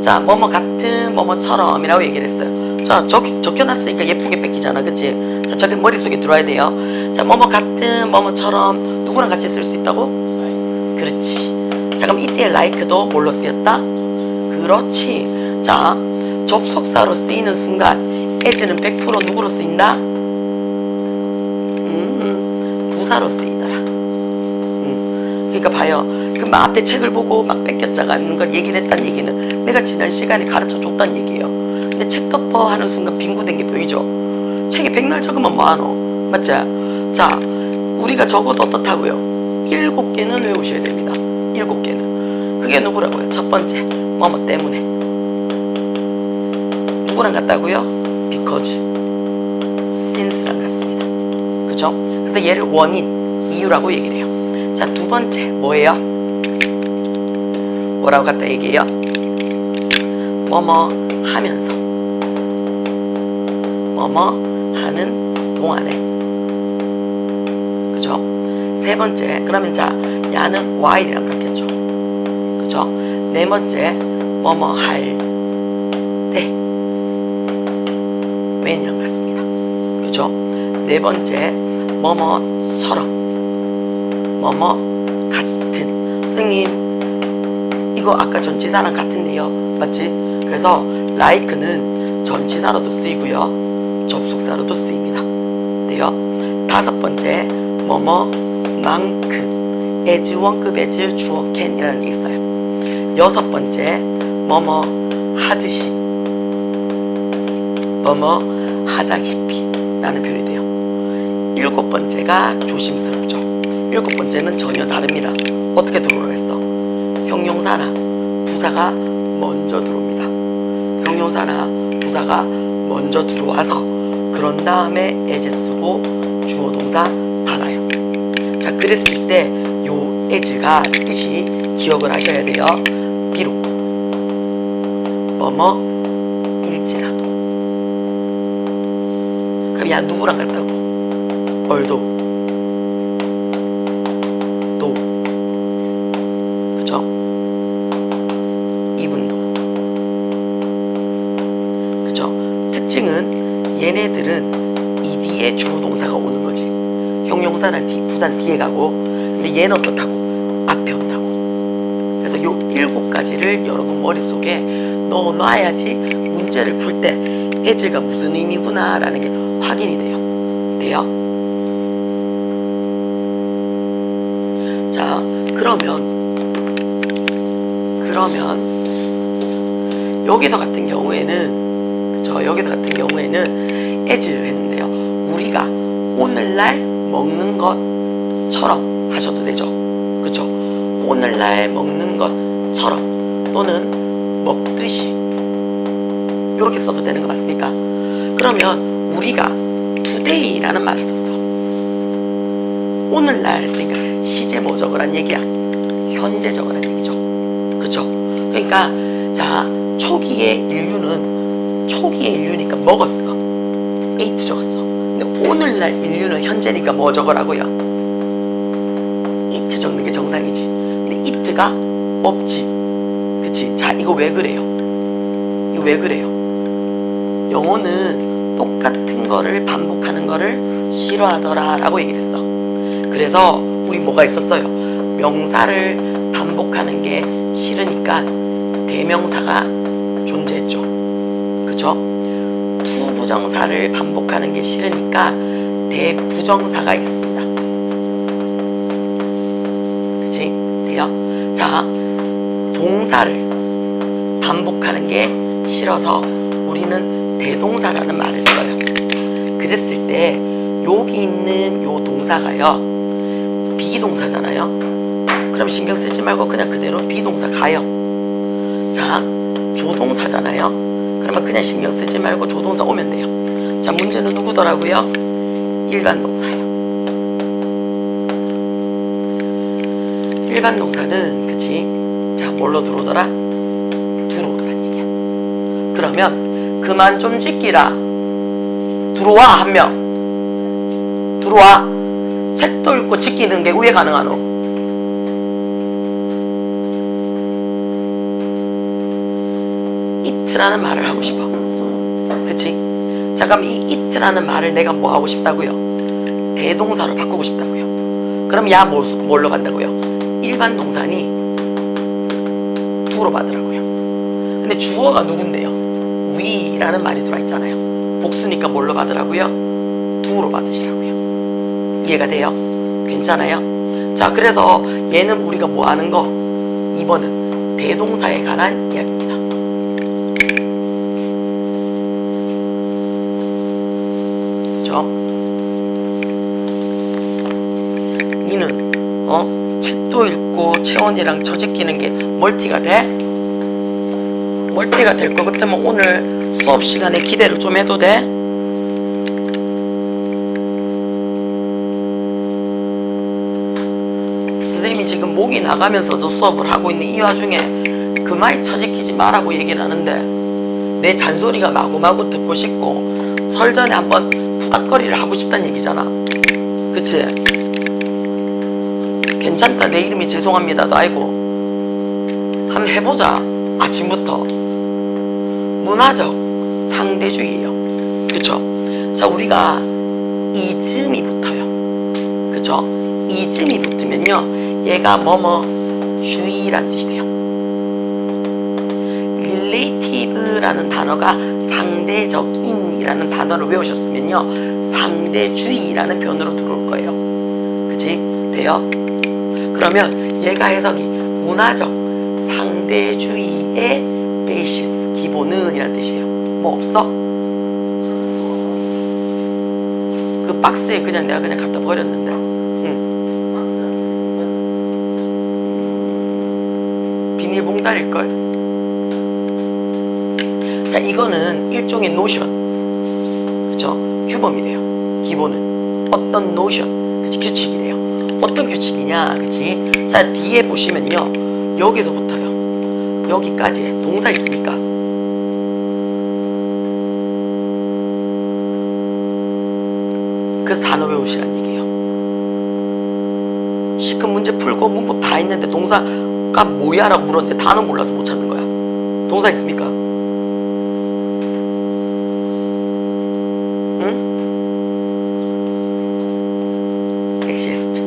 자, 뭐뭐 같은 뭐뭐처럼 이라고 얘기를 했어요. 자, 저기 적혀놨으니까 예쁘게 뺏기잖아. 그치? 자, 저게 머릿속에 들어와야 돼요. 자, 뭐뭐 같은 뭐뭐처럼 누구랑 같이 쓸 수 있다고? 그렇지. 자, 그럼 이때의 like도 뭘로 쓰였다? 그렇지. 자, 접속사로 쓰이는 순간 as는 100% 누구로 쓰인다? 부사로 쓰이더라. 그러니까 봐요. 그 막 앞에 책을 보고 막 뺏겼자가는 걸 얘기를 했다는 얘기는 내가 지난 시간에 가르쳐 줬다는 얘기예요. 근데 책 덮어 하는 순간 빈구된 게 보이죠? 책에 백날 적으면 뭐하노? 맞지? 자, 우리가 적어도 어떻다고요? 7개는 외우셔야 됩니다. 7개는. 그게 누구라고요? 첫 번째, 뭐뭐 때문에. 누구랑 같다고요? because, since랑 같습니다. 그죠? 그래서 얘를 원인, 이유라고 얘기를 해요. 자, 두 번째 뭐예요? 뭐라고 갖다 얘기해요? 뭐뭐 하면서, 뭐뭐 하는 동안에. 그죠? 세 번째, 그러면 자, 야는 while이랑 같겠죠. 그죠? 네 번째, 뭐뭐 할 때, when이랑 같습니다. 그죠? 네 번째, 뭐뭐처럼, 뭐뭐 같은. 선생님, 이거 아까 전치사랑 같은데요. 맞지? 그래서 like는 전치사로도 쓰이고요. 접속사로도 쓰입니다. 돼요? 다섯 번째, 뭐뭐만큼, as 원급 as 주어 can이라는 게 있어요. 여섯 번째, 뭐뭐 하듯이, 뭐뭐 하다시피 라는 표현이 돼요. 일곱 번째가 조심스럽죠. 일곱 번째는 전혀 다릅니다. 어떻게 들어오겠어? 형용사나 부사가 먼저 들어옵니다. 형용사나 부사가 먼저 들어와서 그런 다음에 as 쓰고 주어 동사 받아요. 자, 그랬을 때 요 as가 뜻이 기억을 하셔야 돼요. 비록 뭐뭐 일지라도. 그럼 야 누구랑 같다고? 얼도 또. 그죠? 이분도. 그죠? 특징은 얘네들은 이 뒤에 주어 동사가 오는 거지. 형용사나 부산 뒤에 가고, 근데 얘는 어떻다고? 앞에 온다고. 그래서 요 7가지를 여러분 머릿속에 넣어놔야지 문제를 풀 때 as가 무슨 의미구나 라는 게 확인이 돼요. 돼요? 자, 그러면 여기서 같은 경우에는, 그쵸? 여기서 같은 경우에는 as 했는데요. 우리가 오늘날 먹는 것처럼 하셔도 되죠. 그쵸? 오늘날 먹는 것처럼 또는 먹듯이 이렇게 써도 되는 거 맞습니까? 그러면 우리가 today라는 말을 썼어. 오늘날 했으니까 시제 뭐 적으란 얘기야? 현재 적으란 얘기죠. 그쵸? 그러니까 자, 초기의 인류니까 먹었어. ate 적었어. 근데 오늘날 인류는 현재니까 뭐 적으라고요? eat 적는 게 정상이지. 근데 eat가 없지. 그치? 자, 이거 왜 그래요? 이거 왜 그래요? 영어는 똑같은 거를 반복하는 거를 싫어하더라 라고 얘기를 했어. 그래서 우리 뭐가 있었어요? 명사를 반복하는 게 싫으니까 대명사가 존재했죠. 그쵸? 투부정사를 반복하는 게 싫으니까 대부정사가 있습니다. 그치? 돼요? 자, 동사를 반복하는 게 싫어서 우리는 대동사라는 말을 써요. 그랬을 때 여기 있는 요 동사가요, 비동사잖아요. 그럼 신경 쓰지 말고 그냥 그대로 비동사 가요. 자, 조동사잖아요. 그러면 그냥 신경 쓰지 말고 조동사 오면 돼요. 자, 문제는 누구더라고요? 일반 동사예요. 일반 동사는 그치? 자, 뭘로 들어오더라? 들어오더란 얘기야. 그러면 그만 좀 짓기라. 들어와 한 명. 들어와. 책도 읽고 지키는 게 왜 가능하노? it라는 말을 하고 싶어. 그치? 자, 그럼 이 it라는 말을 내가 뭐 하고 싶다고요? 대동사로 바꾸고 싶다고요. 그럼 야 뭘로 간다고요? 일반 동사니 do로 받으라고요. 근데 주어가 누군데요? we라는 말이 들어와 있잖아요. 복수니까 뭘로 받으라고요? do로 받으시라고요. 이해가 돼요? 괜찮아요? 자, 그래서 얘는 우리가 뭐 하는 거? 2번은 대동사에 관한 이야기입니다. 그죠? 니는 책도 읽고 채원이랑 처지키는 게 멀티가 돼? 멀티가 될 것 같으면 오늘 수업 시간에 기대를 좀 해도 돼? 선생님이 지금 목이 나가면서도 수업을 하고 있는 이 와중에 그 말 처지키지 말라고 얘기를 하는데 내 잔소리가 마구마구 듣고 싶고 설전에 한번 푸닥거리를 하고 싶다는 얘기잖아. 그치? 괜찮다. 내 이름이 죄송합니다도 아니고 한번 해보자. 아침부터. 문화적 상대주의예요. 그쵸? 자, 우리가 이즘이 붙어요. 그쵸? 이즘이 붙으면요 얘가 주의란 뜻이 돼요. relative라는 단어가 상대적인이라는 단어를 외우셨으면요 상대주의라는 변으로 들어올 거예요. 그치? 돼요? 그러면 얘가 해석이 문화적 상대주의의 베이시스 기본은 이란 뜻이에요. 뭐 없어? 그 박스에 그냥 내가 그냥 갖다 버렸는데. 비닐봉다릴걸? 자, 이거는 일종의 노션. 그쵸? 규범이래요. 기본은 어떤 노션, 그치? 규칙이래요. 어떤 규칙이냐, 그치? 자, 뒤에 보시면요 여기서부터요 여기까지 동사 있습니까? 그래서 단어 외우시란 얘기예요. 시큰 문제 풀고 문법 다 있는데 동사가 뭐야? 라고 물었는데 단어 몰라서 못 찾는 거야. 동사 있습니까? 응? exist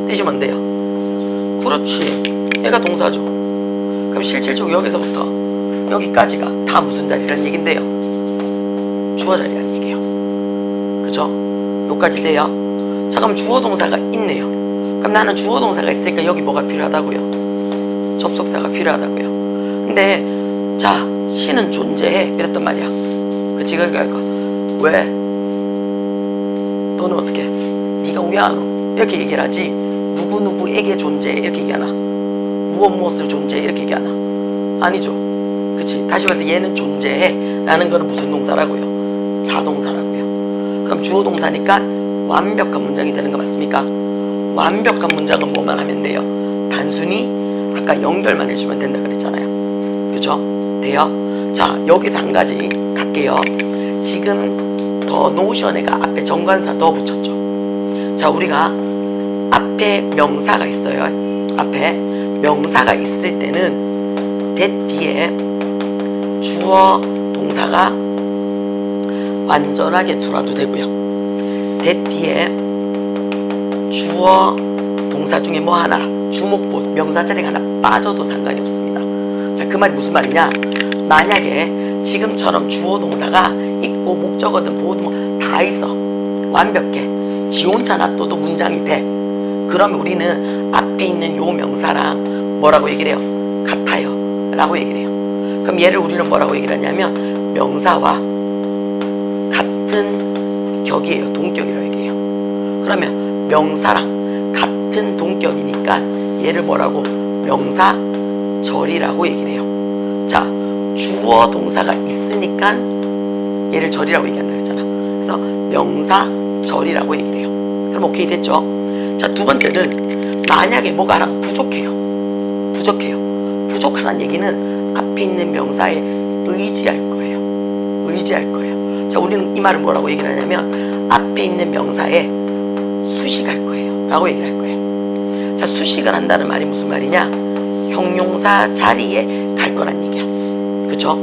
뜻이 뭔데요? 그렇지, 얘가 동사죠. 그럼 실질적으로 여기서부터 여기까지가 다 무슨 자리란 얘긴데요? 주어 자리란 얘기예요. 그죠? 여기까지 돼요? 자, 그럼 주어 동사가 있네요. 그럼 나는 주어 동사가 있으니까 여기 뭐가 필요하다고요? 접속사가 필요하다고요. 근데 자, 시는 존재해 이랬단 말이야. 그치? 그러니까 왜? 너는 어떻게? 네가 왜 안 오? 이렇게 얘기를 하지 누구누구에게 존재해 이렇게 얘기하나? 무엇을 존재해 이렇게 얘기하나? 아니죠. 그치? 다시 말해서 얘는 존재해 라는 거는 무슨 동사라고요? 자동사라고요. 그럼 주어 동사니까 완벽한 문장이 되는 거 맞습니까? 완벽한 문장은 뭐만 하면 돼요? 단순히 아까 연결만 해주면 된다 그랬잖아요. 그죠? 돼요? 자, 여기서 한 가지 갈게요. 지금 더 노션에가 앞에 정관사 더 붙였죠. 자, 우리가 앞에 명사가 있어요. 앞에 명사가 있을 때는 that 뒤에 주어 동사가 완전하게 들어와도 되고요. that 뒤에 주어 동사 중에 뭐 하나, 주목보 명사 자리가 하나 빠져도 상관이 없습니다. 자, 그 말이 무슨 말이냐? 만약에 지금처럼 주어 동사가 있고 목적어든 보어든 뭐 다 있어. 완벽해. 지 혼자 놔둬도 문장이 돼. 그러면 우리는 앞에 있는 요 명사랑 뭐라고 얘기를 해요? 같아요 라고 얘기를 해요. 그럼 얘를 우리는 뭐라고 얘기를 하냐면 명사와 같은 격이에요. 동격이라고 얘기해요. 그러면 명사랑 같은 동격이니까 얘를 뭐라고? 명사절이라고 얘기를 해요. 자, 주어 동사가 있으니까 얘를 절이라고 얘기한다 그랬잖아. 그래서 명사절이라고 얘기를 해요. 그럼 오케이 됐죠? 자, 두 번째는 만약에 뭐가 하나 부족해요. 부족하다는 얘기는 앞에 있는 명사에 의지할 거예요. 의지할 거예요. 자, 우리는 이 말을 뭐라고 얘기를 하냐면 앞에 있는 명사에 수식할 거예요 라고 얘기를 할 거예요. 자, 수식을 한다는 말이 무슨 말이냐? 형용사 자리에 갈 거란 얘기야. 그쵸?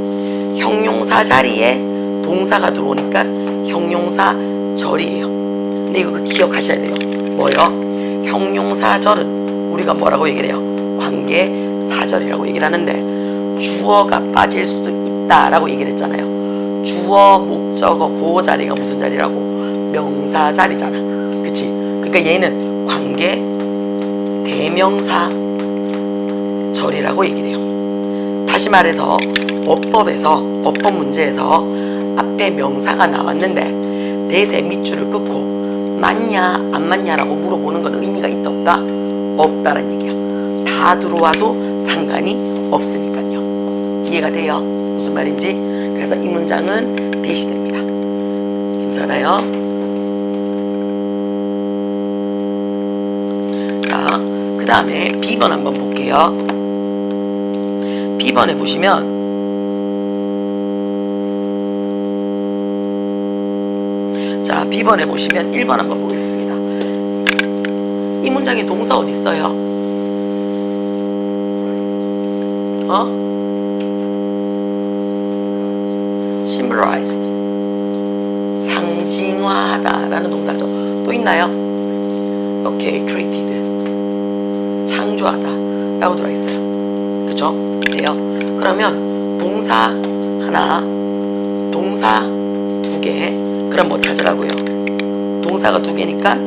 형용사 자리에 동사가 들어오니까 형용사절이에요. 근데 이거 기억하셔야 돼요. 뭐요? 형용사절은 우리가 뭐라고 얘기를 해요? 관계사절이라고 얘기를 하는데 주어가 빠질 수도 있다라고 얘기를 했잖아요. 주어, 목적어, 보호 자리가 무슨 자리라고? 명사 자리잖아. 그치? 그러니까 얘는 관계 대명사 절이라고 얘기를 해요. 다시 말해서 어법 문제에서 앞에 명사가 나왔는데 대세 밑줄을 끊고 맞냐 안 맞냐라고 물어보는 건 의미가 있다 없다? 없다란 얘기야. 다 들어와도 상관이 없으니까요. 이해가 돼요? 무슨 말인지? 그래서 이 문장은 대시됩니다. 괜찮아요? 자, 그 다음에 B번 한번 볼게요. B번에 보시면 자, B번에 보시면 1번 한번 보겠습니다. 이 문장에 동사 어디 있어요? symbolized 상징화하다 라는 동사죠. 또 있나요? 오케이, created 창조하다 라고 들어있어요. 그쵸? 돼요? 그러면 동사 하나, 동사 두 개. 그럼 뭐 찾으라고요? 동사가 두 개니까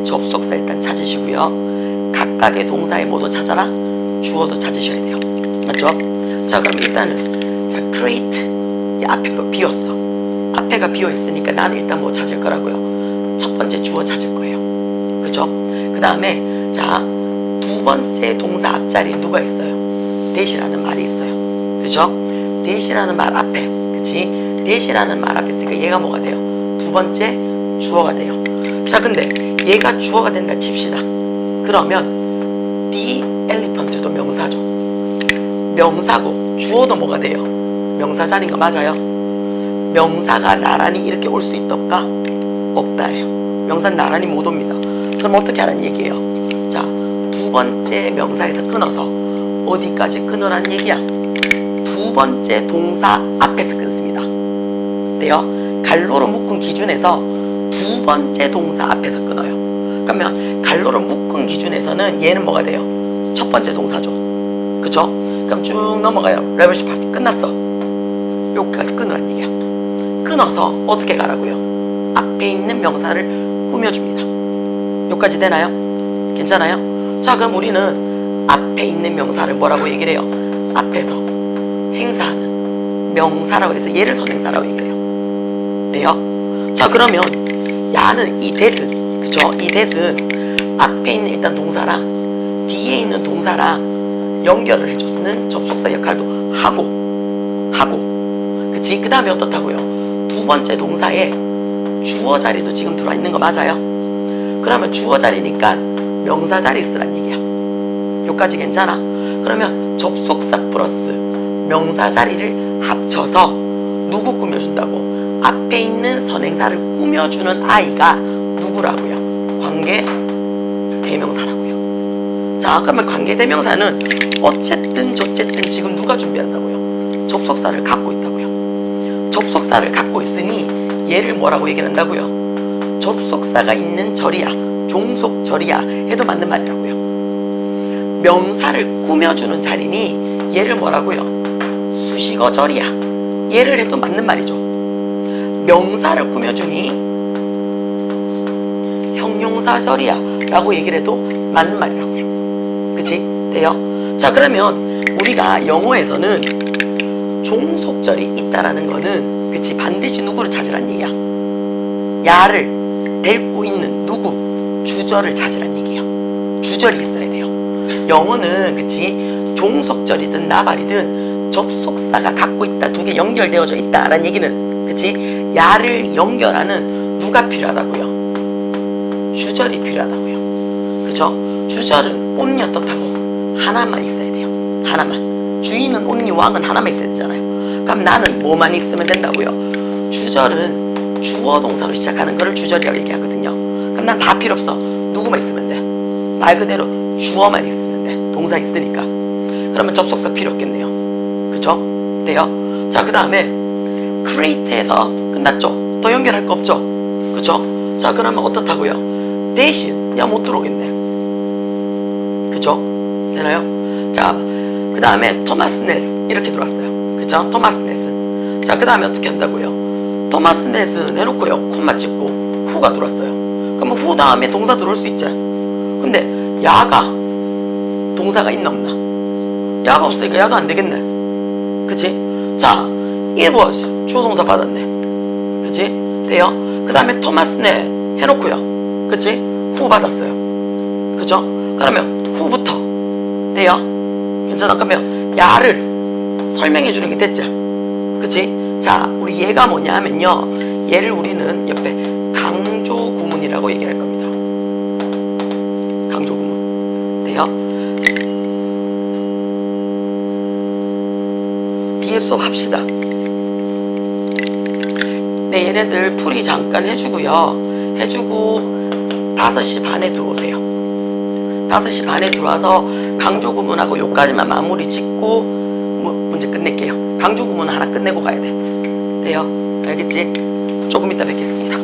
접속사 일단 찾으시고요. 각각의 동사의 뭐도 찾아라? 주어도 찾으셔야 돼요. 맞죠? 자, 그럼 일단은 자, create 이 앞에 비었어. 앞에가 비어있으니까 나는 일단 뭐 찾을 거라고요? 첫 번째 주어 찾을 거예요. 그쵸? 그 다음에 자, 두 번째 동사 앞자리에 누가 있어요? 대시라는 말이 있어요. 그죠? 대시라는 말 앞에, 그치? 대시라는 말 앞에 있으니까 얘가 뭐가 돼요? 두 번째 주어가 돼요. 자, 근데 얘가 주어가 된다 칩시다. 그러면 the elephant도 명사죠. 명사고 주어도 뭐가 돼요? 명사 자리인 거 맞아요? 명사가 나란히 이렇게 올 수 있다 없다? 없다예요. 명사는 나란히 못 옵니다. 그럼 어떻게 하라는 얘기예요? 자, 두 번째 명사에서 끊어서 어디까지 끊으라는 얘기야? 두 번째 동사 앞에서 끊습니다. 돼요? 갈로로 묶은 기준에서 두 번째 동사 앞에서 끊어요. 그러면 갈로로 묶은 기준에서는 얘는 뭐가 돼요? 첫 번째 동사죠. 그쵸? 그럼 쭉 넘어가요. 레벨 18 끝났어. 여기까지 끊으라는 얘기야. 끊어서 어떻게 가라고요? 앞에 있는 명사를 꾸며줍니다. 여기까지 되나요? 괜찮아요? 자, 그럼 우리는 앞에 있는 명사를 뭐라고 얘기를 해요? 앞에서 행사하는 명사라고 해서 얘를 선행사라고 얘기를 해요. 돼요? 자, 그러면 야는 이 that은, 그쵸? 이 that은 앞에 있는 일단 동사랑 뒤에 있는 동사랑 연결을 해주는 접속사 역할도 하고 그치? 그 다음에 어떻다고요? 두 번째 동사에 주어 자리도 지금 들어와 있는 거 맞아요? 그러면 주어 자리니까 명사 자리 쓰란 얘기야. 여기까지 괜찮아? 그러면 접속사 플러스 명사 자리를 합쳐서 누구 꾸며준다고? 앞에 있는 선행사를 꾸며주는 아이가 누구라고요? 관계 대명사라고요. 자, 그러면 관계 대명사는 어쨌든 저쨌든 지금 누가 준비한다고요? 접속사를 갖고 있다고요. 접속사를 갖고 있으니 얘를 뭐라고 얘기를 한다고요? 접속사가 있는 절이야, 종속절이야 해도 맞는 말이라고요. 명사를 꾸며주는 자리니 얘를 뭐라고요? 수식어절이야. 얘를 해도 맞는 말이죠. 명사를 꾸며주니 형용사절이야 라고 얘기를 해도 맞는 말이라고요. 그치? 돼요? 자, 그러면 우리가 영어에서는 종속절이 있다라는 거는, 그치, 반드시 누구를 찾으란 얘기야? 야를 데리고 있는 누구? 주절을 찾으란 얘기예요. 주절이 있어야 돼요. 영어는, 그치, 종속절이든 나발이든 접속사가 갖고 있다, 두 개 연결되어져 있다라는 얘기는, 그치, 야를 연결하는 누가 필요하다고요? 주절이 필요하다고요. 그죠? 주절은 온리 어떻다고? 하나만 있어야 돼요. 하나만. 주인은 온리, 왕은 하나만 있어야 되잖아요. 그럼 나는 뭐만 있으면 된다고요? 주절은 주어 동사로 시작하는 거를 주절이라고 얘기하거든요. 그럼 난 다 필요 없어. 누구만 있으면 돼. 말 그대로 주어만 있으면 돼. 동사 있으니까. 그러면 접속사 필요 없겠네요. 그죠? 돼요? 자, 그 다음에 create에서 끝났죠? 더 연결할 거 없죠? 그죠? 자, 그러면 어떻다고요? 대신 야 못 들어오겠네. 그죠? 되나요? 자, 그 다음에 토마스 넷 이렇게 들어왔어요. 그죠? 토마스 넷은. 자, 그 다음에 어떻게 한다고요? 토마스 넷은 해놓고요, 콤마 찍고 후가 들어왔어요. 그러면 후 다음에 동사 들어올 수 있지. 근데 야가 동사가 있나 없나? 야가 없으니까 야도 안 되겠네. 그치? 자, it was 주어 동사 받았네. 그치? 돼요? 그 다음에 토마스 넷 해놓고요, 그치? 후 받았어요. 그죠? 그러면 후부터. 돼요? 괜찮아? 그러면 야를 설명해 주는 게 됐죠? 그치? 자, 우리 얘가 뭐냐 하면요, 얘를 우리는 옆에 강조 구문이라고 얘기할 겁니다. 강조 구문. 돼요? 뒤에 수업 합시다. 네, 얘네들 풀이 잠깐 해주고요. 해주고 5시 반에 들어오세요. 5시 반에 들어와서 강조 구문하고 요까지만 마무리 짓고 문제 끝낼게요. 강조 구문 하나 끝내고 가야 돼. 돼요? 알겠지? 조금 이따 뵙겠습니다.